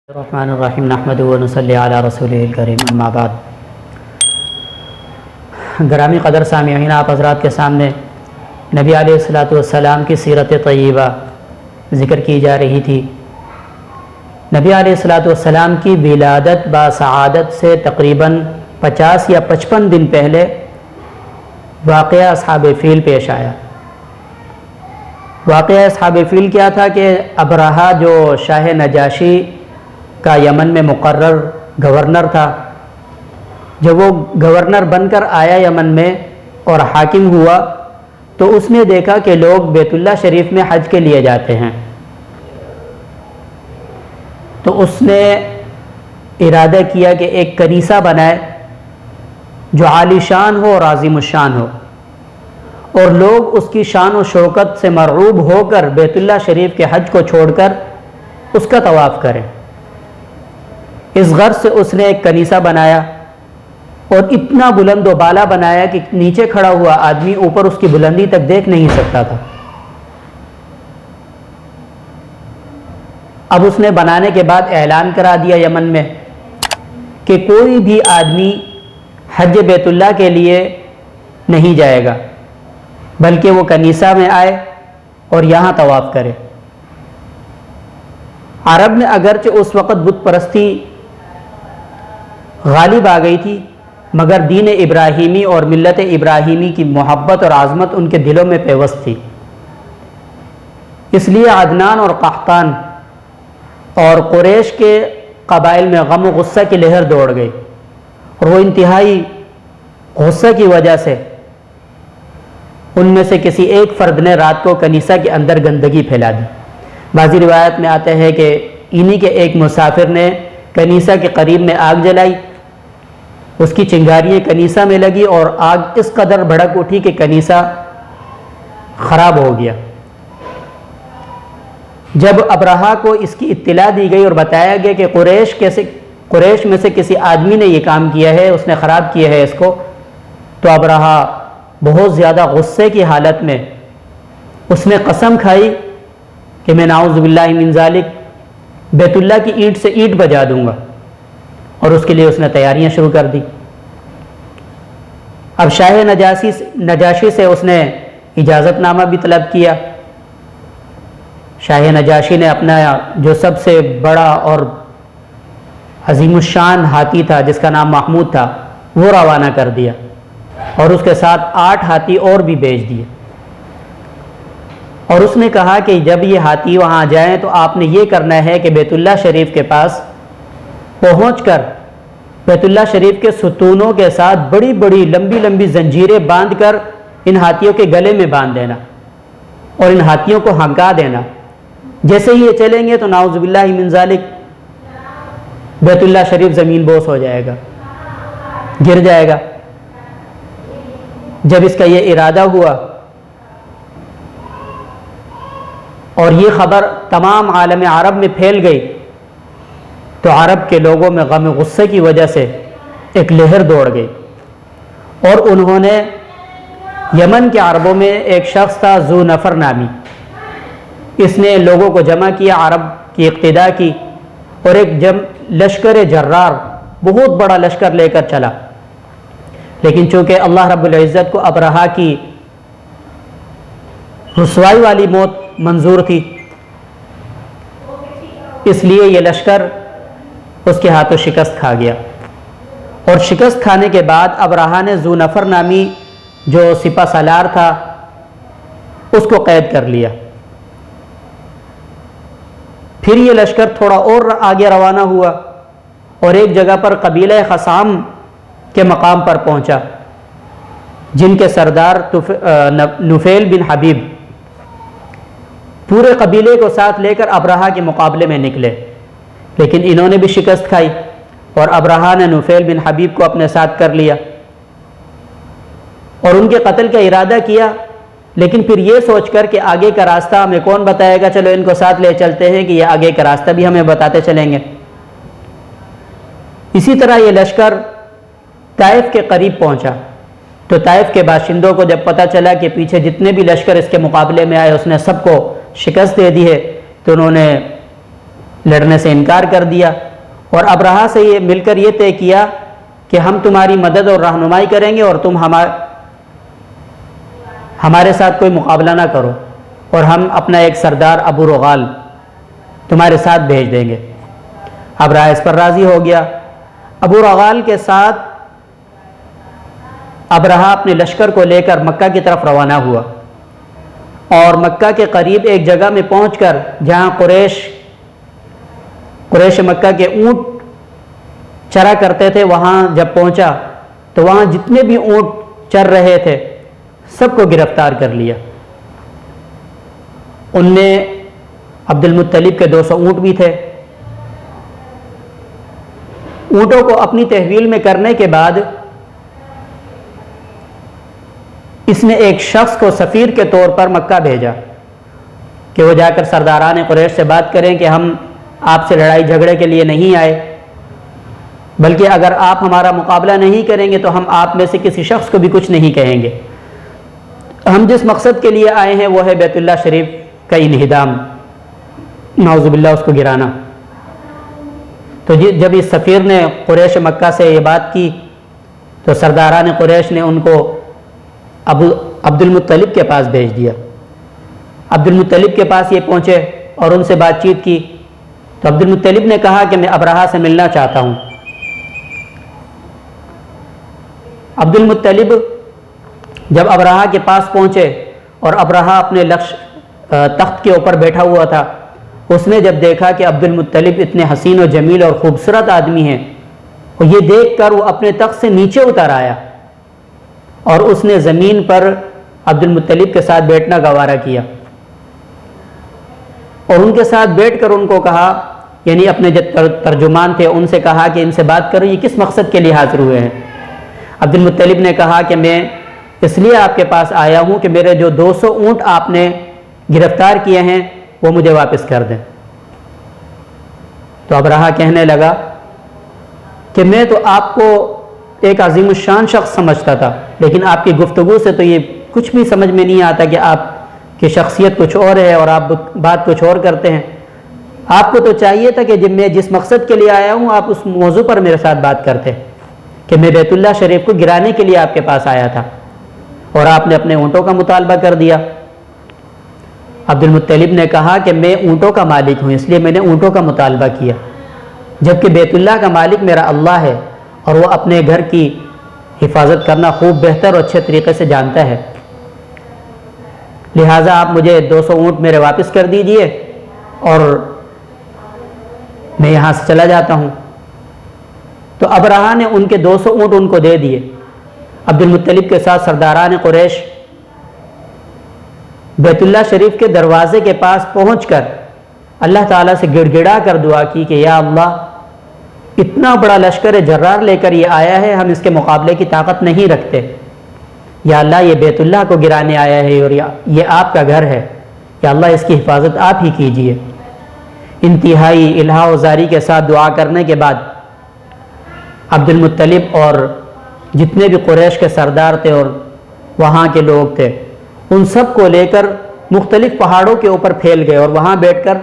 الرحمن الرحیم نحمد و نصلی علی رسولہ الکریم اما بعد۔ گرامی قدر سامعین، آپ حضرات کے سامنے نبی علیہ الصلوۃ والسلام کی سیرت طیبہ ذکر کی جا رہی تھی۔ نبی علیہ الصلوۃ والسلام کی ولادت باسعادت سے تقریباً 50 یا 55 دن پہلے واقعہ اصحاب فیل پیش آیا۔ واقعہ اصحاب فیل کیا تھا کہ ابرہہ جو شاہ نجاشی کا یمن میں مقرر گورنر تھا، جب وہ گورنر بن کر آیا یمن میں اور حاکم ہوا تو اس نے دیکھا کہ لوگ بیت اللہ شریف میں حج کے لیے جاتے ہیں، تو اس نے ارادہ کیا کہ ایک کنیسہ بنائے جو عالی شان ہو اور عظیم الشان ہو، اور لوگ اس کی شان و شوکت سے مرعوب ہو کر بیت اللہ شریف کے حج کو چھوڑ کر اس کا طواف کریں۔ اس غرض سے اس نے ایک کنیسہ بنایا اور اتنا بلند و بالا بنایا کہ نیچے کھڑا ہوا آدمی اوپر اس کی بلندی تک دیکھ نہیں سکتا تھا۔ اب اس نے بنانے کے بعد اعلان کرا دیا یمن میں کہ کوئی بھی آدمی حج بیت اللہ کے لیے نہیں جائے گا، بلکہ وہ کنیسہ میں آئے اور یہاں طواف کرے۔ عرب میں اگرچہ اس وقت بت پرستی غالب آ گئی تھی، مگر دین ابراہیمی اور ملت ابراہیمی کی محبت اور عظمت ان کے دلوں میں پیوست تھی، اس لیے عدنان اور قحطان اور قریش کے قبائل میں غم و غصہ کی لہر دوڑ گئی، اور وہ انتہائی غصہ کی وجہ سے ان میں سے کسی ایک فرد نے رات کو کنیسہ کے اندر گندگی پھیلا دی۔ بعضی روایت میں آتے ہیں کہ انہی کے ایک مسافر نے کنیسہ کے قریب میں آگ جلائی، اس کی چنگاریاں کنیسہ میں لگی اور آگ اس قدر بھڑک اٹھی کہ کنیسہ خراب ہو گیا۔ جب ابرہہ کو اس کی اطلاع دی گئی اور بتایا گیا کہ قریش میں سے کسی آدمی نے یہ کام کیا ہے، اس نے خراب کیا ہے اس کو، تو ابرہہ بہت زیادہ غصے کی حالت میں اس نے قسم کھائی کہ میں نعوذ باللہ من ذالک بیت اللہ کی اینٹ سے اینٹ بجا دوں گا، اور اس کے لیے اس نے تیاریاں شروع کر دی۔ اب شاہ نجاشی سے اس نے اجازت نامہ بھی طلب کیا۔ شاہ نجاشی نے اپنا جو سب سے بڑا اور عظیم الشان ہاتھی تھا جس کا نام محمود تھا وہ روانہ کر دیا، اور اس کے ساتھ 8 ہاتھی اور بھی بھیج دیے، اور اس نے کہا کہ جب یہ ہاتھی وہاں جائیں تو آپ نے یہ کرنا ہے کہ بیت اللہ شریف کے پاس پہنچ کر بیت اللہ شریف کے ستونوں کے ساتھ بڑی بڑی لمبی لمبی زنجیریں باندھ کر ان ہاتھیوں کے گلے میں باندھ دینا اور ان ہاتھیوں کو ہنکا دینا۔ جیسے ہی یہ چلیں گے تو نعوذ باللہ من ذالک بیت اللہ شریف زمین بوس ہو جائے گا، گر جائے گا۔ جب اس کا یہ ارادہ ہوا اور یہ خبر تمام عالم عرب میں پھیل گئی تو عرب کے لوگوں میں غم غصے کی وجہ سے ایک لہر دوڑ گئی، اور انہوں نے یمن کے عربوں میں ایک شخص تھا ذو نفر نامی، اس نے لوگوں کو جمع کیا، عرب کی اقتداء کی، اور ایک لشکر جرار بہت بڑا لشکر لے کر چلا۔ لیکن چونکہ اللہ رب العزت کو ابرہہ کی رسوائی والی موت منظور تھی، اس لیے یہ لشکر اس کے ہاتھوں شکست کھا گیا، اور شکست کھانے کے بعد ابرہہ نے ذو نفر نامی جو سپہ سالار تھا اس کو قید کر لیا۔ پھر یہ لشکر تھوڑا اور آگے روانہ ہوا اور ایک جگہ پر قبیلہ خثام کے مقام پر پہنچا، جن کے سردار نفیل بن حبیب پورے قبیلے کو ساتھ لے کر ابرہہ کے مقابلے میں نکلے، لیکن انہوں نے بھی شکست کھائی اور ابرہہ نے نفیل بن حبیب کو اپنے ساتھ کر لیا اور ان کے قتل کا ارادہ کیا، لیکن پھر یہ سوچ کر کہ آگے کا راستہ ہمیں کون بتائے گا، چلو ان کو ساتھ لے چلتے ہیں کہ یہ آگے کا راستہ بھی ہمیں بتاتے چلیں گے۔ اسی طرح یہ لشکر طائف کے قریب پہنچا تو طائف کے باشندوں کو جب پتہ چلا کہ پیچھے جتنے بھی لشکر اس کے مقابلے میں آئے اس نے سب کو شکست دے دی ہے، تو انہوں نے لڑنے سے انکار کر دیا، اور ابرہہ سے یہ مل کر یہ طے کیا کہ ہم تمہاری مدد اور رہنمائی کریں گے اور تم ہمارے ساتھ کوئی مقابلہ نہ کرو، اور ہم اپنا ایک سردار ابو رغال تمہارے ساتھ بھیج دیں گے۔ ابرہہ اس پر راضی ہو گیا۔ ابو رغال کے ساتھ ابرہہ اپنے لشکر کو لے کر مکہ کی طرف روانہ ہوا، اور مکہ کے قریب ایک جگہ میں پہنچ کر جہاں قریش مکہ کے اونٹ چرا کرتے تھے، وہاں جب پہنچا تو وہاں جتنے بھی اونٹ چر رہے تھے سب کو گرفتار کر لیا۔ ان میں عبد المطلب کے 200 اونٹ بھی تھے۔ اونٹوں کو اپنی تحویل میں کرنے کے بعد اس نے ایک شخص کو سفیر کے طور پر مکہ بھیجا کہ وہ جا کر سرداران قریش سے بات کریں کہ ہم آپ سے لڑائی جھگڑے کے لیے نہیں آئے، بلکہ اگر آپ ہمارا مقابلہ نہیں کریں گے تو ہم آپ میں سے کسی شخص کو بھی کچھ نہیں کہیں گے۔ ہم جس مقصد کے لیے آئے ہیں وہ ہے بیت اللہ شریف کا انہدام، نعوذ باللہ اس کو گرانا۔ تو جب اس سفیر نے قریش مکہ سے یہ بات کی تو سرداران قریش نے ان کو عبد المطلب کے پاس بھیج دیا۔ عبد المطلب کے پاس یہ پہنچے اور ان سے بات چیت کی تو عبد المطلب نے کہا کہ میں ابرہہ سے ملنا چاہتا ہوں۔ عبد المطلب جب ابرہہ کے پاس پہنچے اور ابرہہ اپنے تخت کے اوپر بیٹھا ہوا تھا، اس نے جب دیکھا کہ عبد المطلب اتنے حسین و جمیل اور خوبصورت آدمی ہیں، اور یہ دیکھ کر وہ اپنے تخت سے نیچے اتر آیا اور اس نے زمین پر عبد المطلب کے ساتھ بیٹھنا گوارا کیا، اور ان کے ساتھ بیٹھ کر ان کو کہا، یعنی اپنے جو ترجمان تھے ان سے کہا کہ ان سے بات کرو، یہ کس مقصد کے لیے حاضر ہوئے ہیں؟ عبد المطلب نے کہا کہ میں اس لیے آپ کے پاس آیا ہوں کہ میرے جو 200 اونٹ آپ نے گرفتار کیے ہیں وہ مجھے واپس کر دیں۔ تو ابرہہ کہنے لگا کہ میں تو آپ کو ایک عظیم الشان شخص سمجھتا تھا، لیکن آپ کی گفتگو سے تو یہ کچھ بھی سمجھ میں نہیں آتا کہ آپ کی شخصیت کچھ اور ہے اور آپ بات کچھ اور کرتے ہیں۔ آپ کو تو چاہیے تھا کہ جب میں جس مقصد کے لیے آیا ہوں آپ اس موضوع پر میرے ساتھ بات کرتے کہ میں بیت اللہ شریف کو گرانے کے لیے آپ کے پاس آیا تھا، اور آپ نے اپنے اونٹوں کا مطالبہ کر دیا۔ عبد المطلب نے کہا کہ میں اونٹوں کا مالک ہوں، اس لیے میں نے اونٹوں کا مطالبہ کیا، جبکہ بیت اللہ کا مالک میرا اللہ ہے اور وہ اپنے گھر کی حفاظت کرنا خوب بہتر اور اچھے طریقے سے جانتا ہے، لہٰذا آپ مجھے 200 اونٹ میرے واپس کر دیجئے اور میں یہاں سے چلا جاتا ہوں۔ تو ابرہہ نے ان کے 200 اونٹ ان کو دے دیے۔ عبد المطلب کے ساتھ سرداران قریش بیت اللہ شریف کے دروازے کے پاس پہنچ کر اللہ تعالیٰ سے گڑ گڑا کر دعا کی کہ یا اللہ، اتنا بڑا لشکر جرار لے کر یہ آیا ہے، ہم اس کے مقابلے کی طاقت نہیں رکھتے، یا اللہ یہ بیت اللہ کو گرانے آیا ہے اور یہ آپ کا گھر ہے، یا اللہ اس کی حفاظت آپ ہی کیجئے۔ انتہائی الہا و زاری کے ساتھ دعا کرنے کے بعد عبد المطلب اور جتنے بھی قریش کے سردار تھے اور وہاں کے لوگ تھے ان سب کو لے کر مختلف پہاڑوں کے اوپر پھیل گئے اور وہاں بیٹھ کر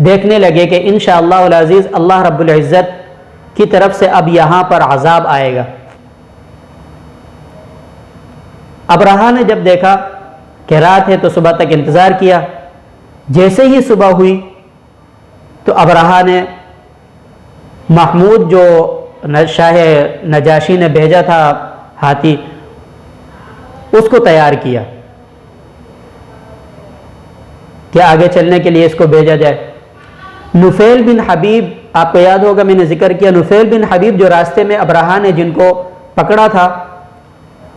دیکھنے لگے کہ انشاءاللہ العزیز اللہ رب العزت کی طرف سے اب یہاں پر عذاب آئے گا۔ ابرہہ نے جب دیکھا کہ رات ہے تو صبح تک انتظار کیا، جیسے ہی صبح ہوئی تو ابرہہ نے محمود جو شاہ نجاشی نے بھیجا تھا ہاتھی، اس کو تیار کیا کہ آگے چلنے کے لیے اس کو بھیجا جائے۔ نفیل بن حبیب، آپ کو یاد ہوگا میں نے ذکر کیا، نفیل بن حبیب جو راستے میں ابرہہ نے جن کو پکڑا تھا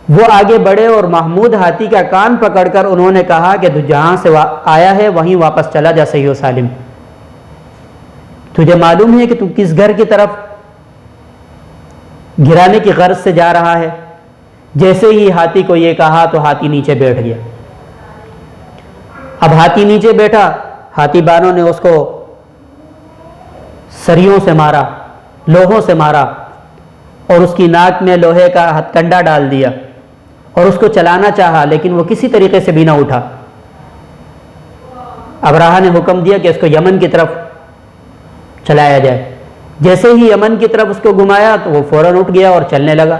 وہ آگے بڑھے اور محمود ہاتھی کا کان پکڑ کر انہوں نے کہا کہ تو جہاں سے آیا ہے وہیں واپس چلا جا صحیح و سالم، تجھے معلوم ہے کہ تو کس گھر کی طرف گرانے کی غرض سے جا رہا ہے؟ جیسے ہی ہاتھی کو یہ کہا تو ہاتھی نیچے بیٹھ گیا۔ اب ہاتھی نیچے بیٹھا، ہاتھی بانوں نے اس کو سریوں سے مارا، لوہوں سے مارا اور اس کی ناک میں لوہے کا ہتھ کنڈا ڈال دیا اور اس کو چلانا چاہا لیکن وہ کسی طریقے سے بھی نہ اٹھا۔ ابرہہ نے حکم دیا کہ اس کو یمن کی طرف چلایا جائے۔ جیسے ہی یمن کی طرف اس کو گھمایا تو وہ فوراً اٹھ گیا اور چلنے لگا۔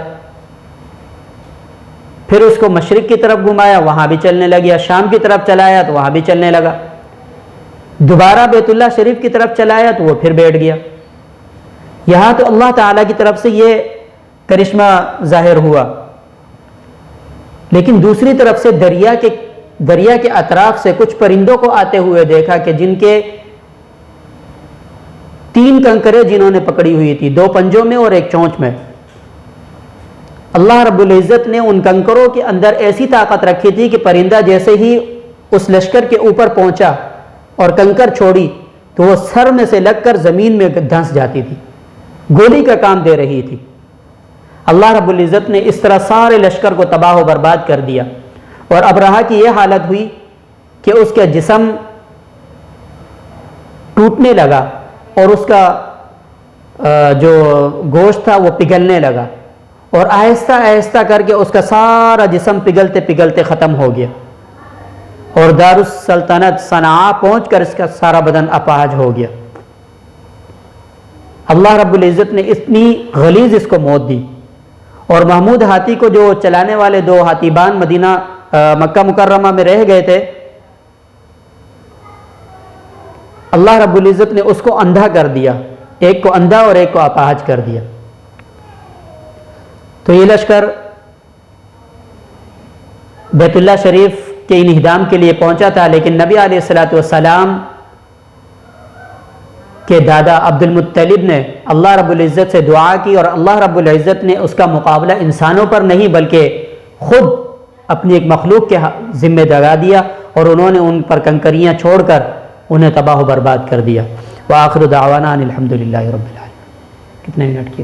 پھر اس کو مشرق کی طرف گھمایا، وہاں بھی چلنے لگیا۔ شام کی طرف چلایا تو وہاں بھی چلنے لگا۔ دوبارہ بیت اللہ شریف کی طرف چلایا تو وہ پھر بیٹھ گیا۔ یہاں تو اللہ تعالیٰ کی طرف سے یہ کرشمہ ظاہر ہوا، لیکن دوسری طرف سے دریا کے اطراف سے کچھ پرندوں کو آتے ہوئے دیکھا کہ جن کے 3 کنکریں جنہوں نے پکڑی ہوئی تھی، 2 پنجوں میں اور 1 چونچ میں۔ اللہ رب العزت نے ان کنکروں کے اندر ایسی طاقت رکھی تھی کہ پرندہ جیسے ہی اس لشکر کے اوپر پہنچا اور کنکر چھوڑی تو وہ سر میں سے لگ کر زمین میں دھنس جاتی تھی، گولی کا کام دے رہی تھی۔ اللہ رب العزت نے اس طرح سارے لشکر کو تباہ و برباد کر دیا، اور ابرہہ کی یہ حالت ہوئی کہ اس کا جسم ٹوٹنے لگا اور اس کا جو گوشت تھا وہ پگھلنے لگا، اور آہستہ آہستہ کر کے اس کا سارا جسم پگھلتے پگھلتے ختم ہو گیا، اور دارالسلطنت صنعاء پہنچ کر اس کا سارا بدن اپاہج ہو گیا۔ اللہ رب العزت نے اتنی غلیظ اس کو موت دی، اور محمود ہاتھی کو جو چلانے والے 2 ہاتھیبان مدینہ مکہ مکرمہ میں رہ گئے تھے، اللہ رب العزت نے اس کو اندھا کر دیا، ایک کو اندھا اور ایک کو اپاہج کر دیا۔ تو یہ لشکر بیت اللہ شریف کے انہدام کے لیے پہنچا تھا، لیکن نبی علیہ الصلوۃ والسلام کے دادا عبد المطلب نے اللہ رب العزت سے دعا کی، اور اللہ رب العزت نے اس کا مقابلہ انسانوں پر نہیں بلکہ خود اپنی ایک مخلوق کے ذمہ لگا دیا، اور انہوں نے ان پر کنکریاں چھوڑ کر انہیں تباہ و برباد کر دیا۔ وآخر دعوانا ان الحمد للہ رب العالمین۔ کتنے منٹ کی